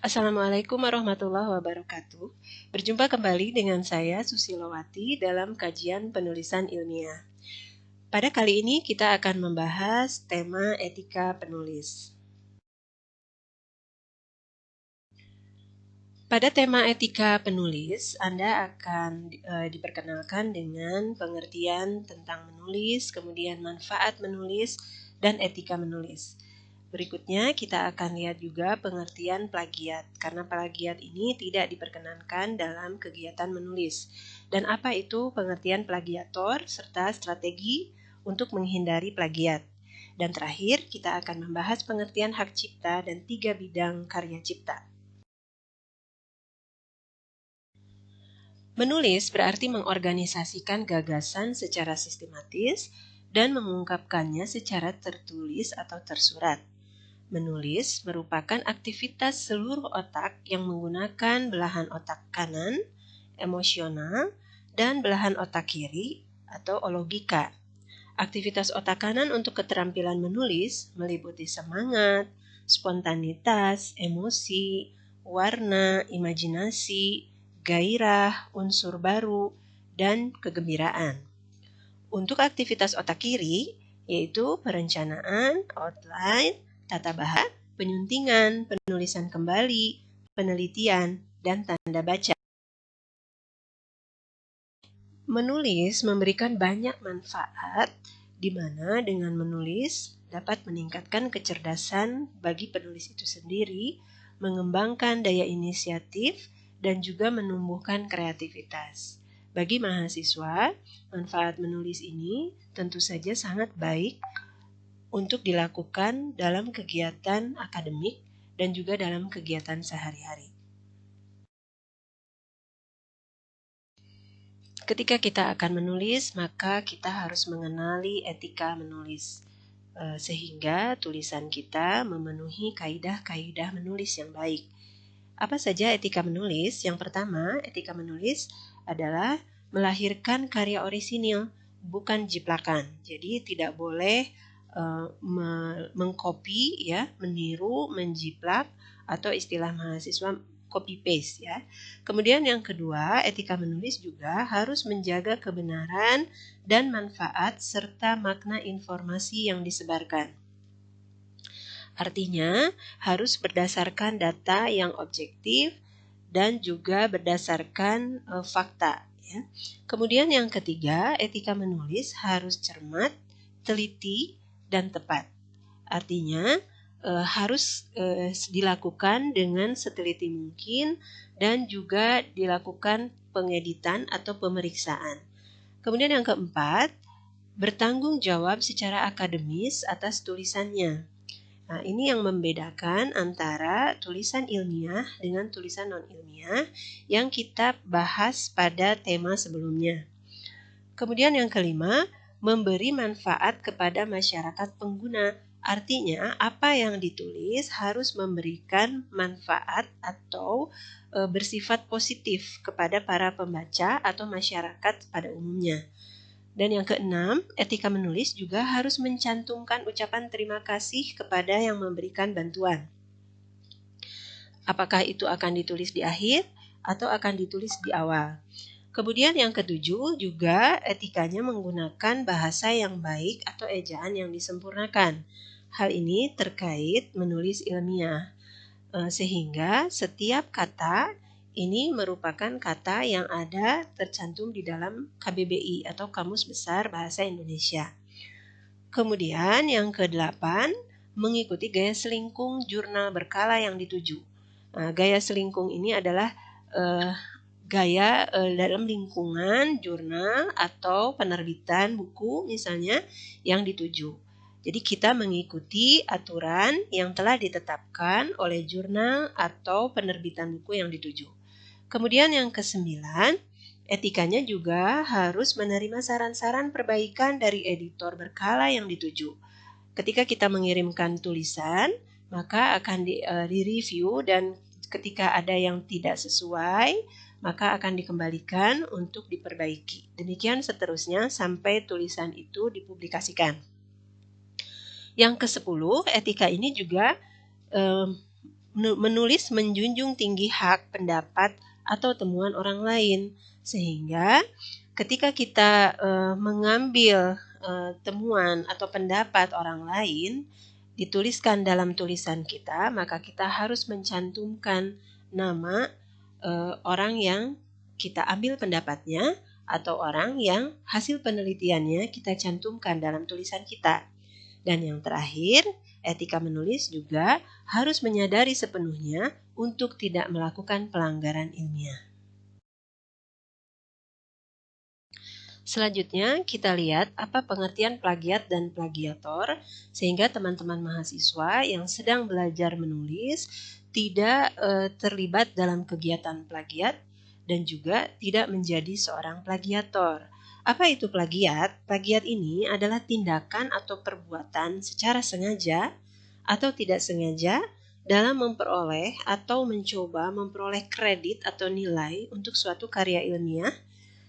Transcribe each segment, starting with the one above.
Assalamualaikum warahmatullahi wabarakatuh. Berjumpa kembali dengan saya Susilowati dalam kajian penulisan ilmiah. Pada kali ini kita akan membahas tema etika penulis. Pada tema etika penulis, Anda akan diperkenalkan dengan pengertian tentang menulis, kemudian manfaat menulis, dan etika menulis. Berikutnya kita akan lihat juga pengertian plagiat, karena plagiat ini tidak diperkenankan dalam kegiatan menulis. Dan apa itu pengertian plagiator serta strategi untuk menghindari plagiat. Dan terakhir kita akan membahas pengertian hak cipta dan 3 bidang karya cipta. Menulis berarti mengorganisasikan gagasan secara sistematis dan mengungkapkannya secara tertulis atau tersurat. Menulis merupakan aktivitas seluruh otak yang menggunakan belahan otak kanan, emosional, dan belahan otak kiri atau logika. Aktivitas otak kanan untuk keterampilan menulis meliputi semangat, spontanitas, emosi, warna, imajinasi, gairah, unsur baru, dan kegembiraan. Untuk aktivitas otak kiri, yaitu perencanaan, outline, tata bahasa, penyuntingan, penulisan kembali, penelitian, dan tanda baca. Menulis memberikan banyak manfaat, di mana dengan menulis dapat meningkatkan kecerdasan bagi penulis itu sendiri, mengembangkan daya inisiatif, dan juga menumbuhkan kreativitas. Bagi mahasiswa, manfaat menulis ini tentu saja sangat baik untuk dilakukan dalam kegiatan akademik dan juga dalam kegiatan sehari-hari. Ketika kita akan menulis, maka kita harus mengenali etika menulis, sehingga tulisan kita memenuhi kaidah-kaidah menulis yang baik. Apa saja etika menulis? Yang pertama, etika menulis adalah melahirkan karya orisinil, bukan jiplakan. Jadi tidak boleh mengcopy, ya, meniru, menjiplak, atau istilah mahasiswa copy paste, ya. Kemudian yang kedua, etika menulis juga harus menjaga kebenaran dan manfaat serta makna informasi yang disebarkan. Artinya, harus berdasarkan data yang objektif dan juga berdasarkan fakta, ya. Kemudian yang ketiga, etika menulis harus cermat, teliti, dan tepat. Artinya, harus dilakukan dengan seteliti mungkin dan juga dilakukan pengeditan atau pemeriksaan. Kemudian yang keempat, bertanggung jawab secara akademis atas tulisannya. Nah, ini yang membedakan antara tulisan ilmiah dengan tulisan non-ilmiah yang kita bahas pada tema sebelumnya. Kemudian yang kelima, memberi manfaat kepada masyarakat pengguna. Artinya, apa yang ditulis harus memberikan manfaat atau bersifat positif kepada para pembaca atau masyarakat pada umumnya. Dan yang keenam, etika menulis juga harus mencantumkan ucapan terima kasih kepada yang memberikan bantuan. Apakah itu akan ditulis di akhir atau akan ditulis di awal? Kemudian yang ketujuh juga etikanya menggunakan bahasa yang baik atau ejaan yang disempurnakan. Hal ini terkait menulis ilmiah, sehingga setiap kata ini merupakan kata yang ada tercantum di dalam KBBI atau Kamus Besar Bahasa Indonesia. Kemudian yang kedelapan, mengikuti gaya selingkung jurnal berkala yang dituju. Nah, gaya selingkung ini adalah gaya dalam lingkungan jurnal atau penerbitan buku misalnya yang dituju. Jadi kita mengikuti aturan yang telah ditetapkan oleh jurnal atau penerbitan buku yang dituju. Kemudian yang kesembilan, etikanya juga harus menerima saran-saran perbaikan dari editor berkala yang dituju. Ketika kita mengirimkan tulisan, maka akan direview dan ketika ada yang tidak sesuai, maka akan dikembalikan untuk diperbaiki. Demikian seterusnya sampai tulisan itu dipublikasikan. Yang ke-10, etika ini juga Menulis menjunjung tinggi hak, pendapat, atau temuan orang lain. Sehingga ketika kita mengambil temuan atau pendapat orang lain, dituliskan dalam tulisan kita, maka kita harus mencantumkan nama orang yang kita ambil pendapatnya atau orang yang hasil penelitiannya kita cantumkan dalam tulisan kita. Dan yang terakhir, etika menulis juga harus menyadari sepenuhnya untuk tidak melakukan pelanggaran ilmiah. Selanjutnya, kita lihat apa pengertian plagiat dan plagiator, sehingga teman-teman mahasiswa yang sedang belajar menulis tidak terlibat dalam kegiatan plagiat dan juga tidak menjadi seorang plagiator. Apa itu plagiat? Plagiat ini adalah tindakan atau perbuatan secara sengaja atau tidak sengaja dalam memperoleh atau mencoba memperoleh kredit atau nilai untuk suatu karya ilmiah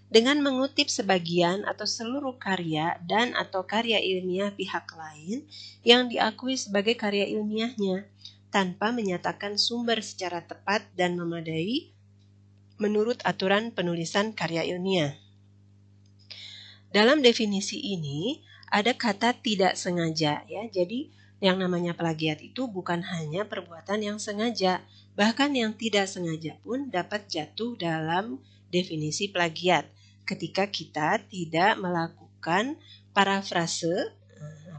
dengan mengutip sebagian atau seluruh karya dan atau karya ilmiah pihak lain yang diakui sebagai karya ilmiahnya tanpa menyatakan sumber secara tepat dan memadai menurut aturan penulisan karya ilmiah. Dalam definisi ini ada kata tidak sengaja ya. Jadi yang namanya plagiat itu bukan hanya perbuatan yang sengaja, bahkan yang tidak sengaja pun dapat jatuh dalam definisi plagiat ketika kita tidak melakukan parafrase.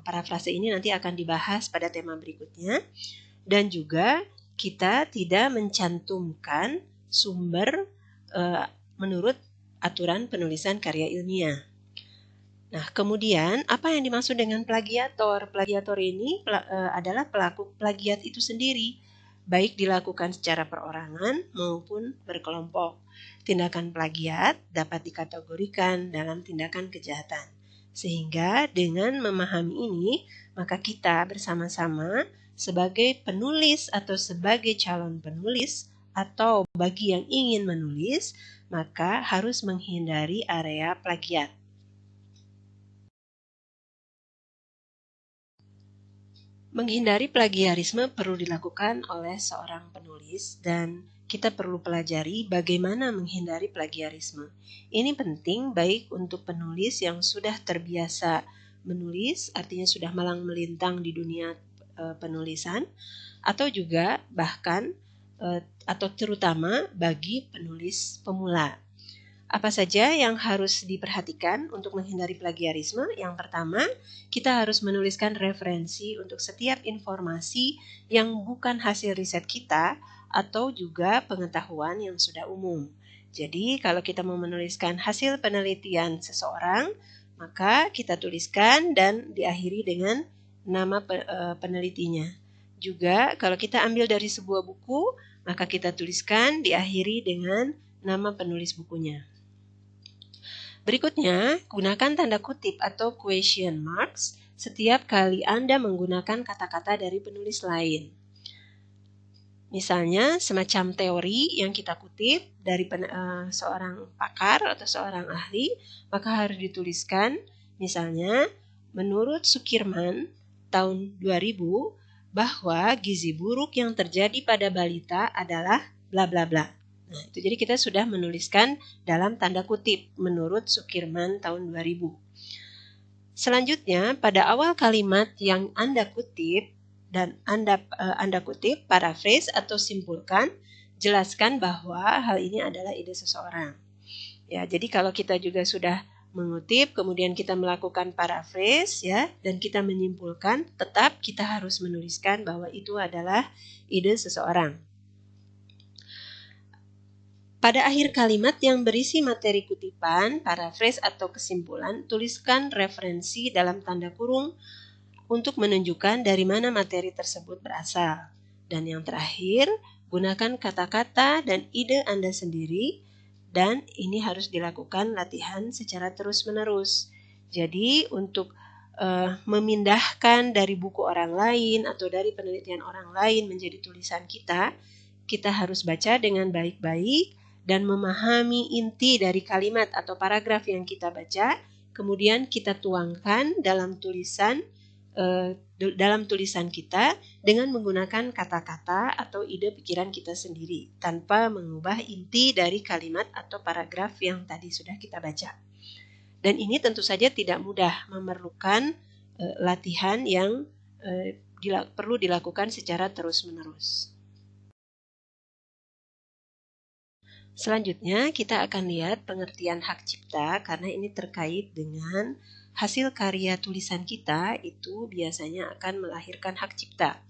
Parafrase ini nanti akan dibahas pada tema berikutnya, dan juga kita tidak mencantumkan sumber menurut aturan penulisan karya ilmiah. Nah, kemudian apa yang dimaksud dengan plagiator? Plagiator ini adalah pelaku plagiat itu sendiri, baik dilakukan secara perorangan maupun berkelompok. Tindakan plagiat dapat dikategorikan dalam tindakan kejahatan. Sehingga dengan memahami ini, maka kita bersama-sama sebagai penulis atau sebagai calon penulis atau bagi yang ingin menulis, maka harus menghindari area plagiat. Menghindari plagiarisme perlu dilakukan oleh seorang penulis dan kita perlu pelajari bagaimana menghindari plagiarisme. Ini penting baik untuk penulis yang sudah terbiasa menulis, artinya sudah malang melintang di dunia penulisan, atau juga bahkan atau terutama bagi penulis pemula. Apa saja yang harus diperhatikan untuk menghindari plagiarisme? Yang pertama, kita harus menuliskan referensi untuk setiap informasi yang bukan hasil riset kita atau juga pengetahuan yang sudah umum. Jadi, kalau kita mau menuliskan hasil penelitian seseorang, maka kita tuliskan dan diakhiri dengan nama penelitinya. Juga, kalau kita ambil dari sebuah buku, maka kita tuliskan diakhiri dengan nama penulis bukunya. Berikutnya, gunakan tanda kutip atau question marks setiap kali Anda menggunakan kata-kata dari penulis lain. Misalnya, semacam teori yang kita kutip dari seorang pakar atau seorang ahli, maka harus dituliskan, misalnya, menurut Sukirman tahun 2000, bahwa gizi buruk yang terjadi pada balita adalah bla bla bla. Nah, itu jadi kita sudah menuliskan dalam tanda kutip menurut Sukirman tahun 2000. Selanjutnya, pada awal kalimat yang Anda kutip dan Anda kutip, paraphrase atau simpulkan, jelaskan bahwa hal ini adalah ide seseorang. Ya, jadi kalau kita juga sudah mengutip, kemudian kita melakukan paraphrase ya, dan kita menyimpulkan, tetap kita harus menuliskan bahwa itu adalah ide seseorang. Pada akhir kalimat yang berisi materi kutipan, paraphrase atau kesimpulan, tuliskan referensi dalam tanda kurung untuk menunjukkan dari mana materi tersebut berasal. Dan yang terakhir, gunakan kata-kata dan ide Anda sendiri, dan ini harus dilakukan latihan secara terus-menerus. Jadi untuk memindahkan dari buku orang lain atau dari penelitian orang lain menjadi tulisan kita harus baca dengan baik-baik dan memahami inti dari kalimat atau paragraf yang kita baca, kemudian kita tuangkan dalam tulisan dalam tulisan kita dengan menggunakan kata-kata atau ide pikiran kita sendiri tanpa mengubah inti dari kalimat atau paragraf yang tadi sudah kita baca. Dan ini tentu saja tidak mudah, memerlukan latihan yang perlu dilakukan secara terus-menerus. Selanjutnya kita akan lihat pengertian hak cipta karena ini terkait dengan hasil karya tulisan kita itu biasanya akan melahirkan hak cipta.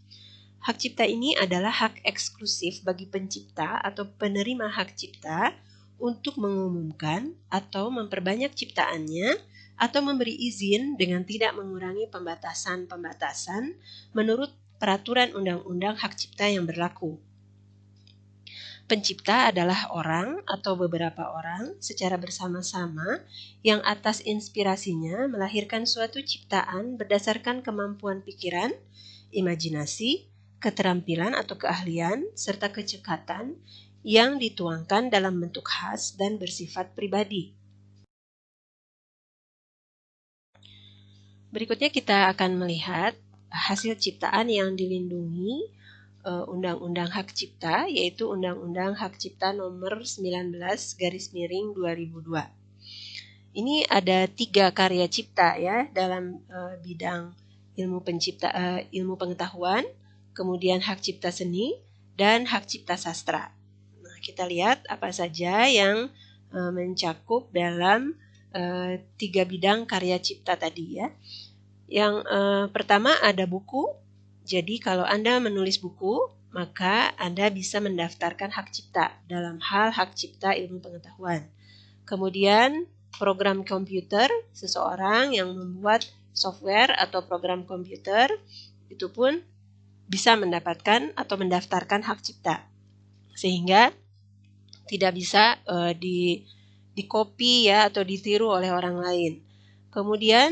Hak cipta ini adalah hak eksklusif bagi pencipta atau penerima hak cipta untuk mengumumkan atau memperbanyak ciptaannya atau memberi izin dengan tidak mengurangi pembatasan-pembatasan menurut peraturan undang-undang hak cipta yang berlaku. Pencipta adalah orang atau beberapa orang secara bersama-sama yang atas inspirasinya melahirkan suatu ciptaan berdasarkan kemampuan pikiran, imajinasi, keterampilan atau keahlian, serta kecekatan yang dituangkan dalam bentuk khas dan bersifat pribadi. Berikutnya kita akan melihat hasil ciptaan yang dilindungi Undang-Undang Hak Cipta, yaitu Undang-Undang Hak Cipta nomor 19/2002. Ini ada 3 karya cipta ya dalam bidang ilmu pengetahuan, kemudian hak cipta seni, dan hak cipta sastra. Nah, kita lihat apa saja yang mencakup dalam 3 bidang karya cipta tadi ya. Yang pertama ada buku. Jadi kalau Anda menulis buku, maka Anda bisa mendaftarkan hak cipta dalam hal hak cipta ilmu pengetahuan. Kemudian program komputer, seseorang yang membuat software atau program komputer, itu pun bisa mendapatkan atau mendaftarkan hak cipta. Sehingga tidak bisa di-copy ya atau ditiru oleh orang lain. Kemudian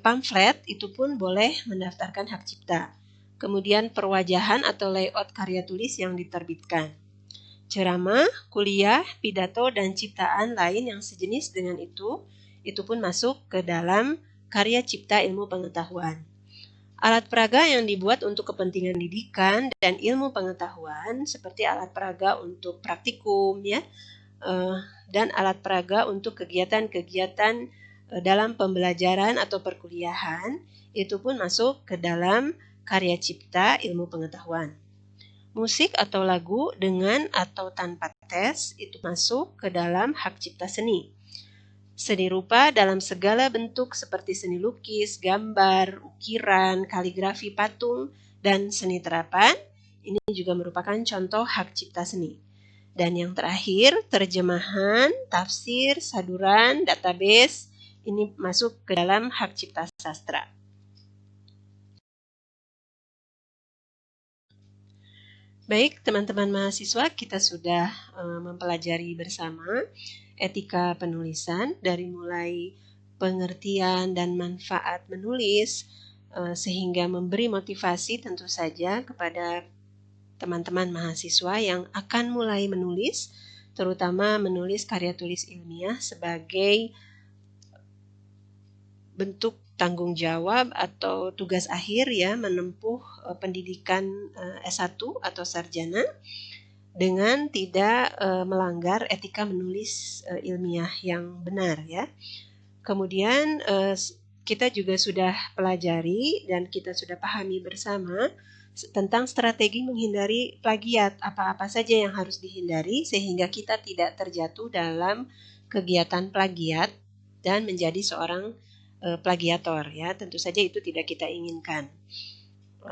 pamflet itu pun boleh mendaftarkan hak cipta. Kemudian perwajahan atau layout karya tulis yang diterbitkan. Ceramah, kuliah, pidato, dan ciptaan lain yang sejenis dengan itu pun masuk ke dalam karya cipta ilmu pengetahuan. Alat peraga yang dibuat untuk kepentingan didikan dan ilmu pengetahuan seperti alat peraga untuk praktikum ya, dan alat peraga untuk kegiatan-kegiatan dalam pembelajaran atau perkuliahan itu pun masuk ke dalam karya cipta ilmu pengetahuan. Musik atau lagu dengan atau tanpa tes itu masuk ke dalam hak cipta seni. Seni rupa dalam segala bentuk seperti seni lukis, gambar, ukiran, kaligrafi, patung, dan seni terapan, ini juga merupakan contoh hak cipta seni. Dan yang terakhir, terjemahan, tafsir, saduran, database, ini masuk ke dalam hak cipta sastra. Baik, teman-teman mahasiswa, kita sudah mempelajari bersama etika penulisan dari mulai pengertian dan manfaat menulis sehingga memberi motivasi tentu saja kepada teman-teman mahasiswa yang akan mulai menulis, terutama menulis karya tulis ilmiah sebagai bentuk tanggung jawab atau tugas akhir ya menempuh pendidikan S1 atau sarjana dengan tidak melanggar etika menulis ilmiah yang benar ya. Kemudian kita juga sudah pelajari dan kita sudah pahami bersama tentang strategi menghindari plagiat, apa-apa saja yang harus dihindari sehingga kita tidak terjatuh dalam kegiatan plagiat dan menjadi seorang plagiator ya, tentu saja itu tidak kita inginkan.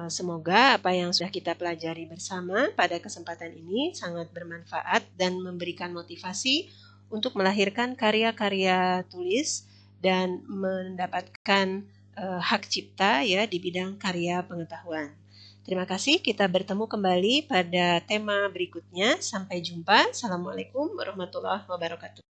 Semoga apa yang sudah kita pelajari bersama pada kesempatan ini sangat bermanfaat dan memberikan motivasi untuk melahirkan karya-karya tulis dan mendapatkan hak cipta ya di bidang karya pengetahuan. Terima kasih, kita bertemu kembali pada tema berikutnya. Sampai jumpa. Assalamualaikum warahmatullahi wabarakatuh.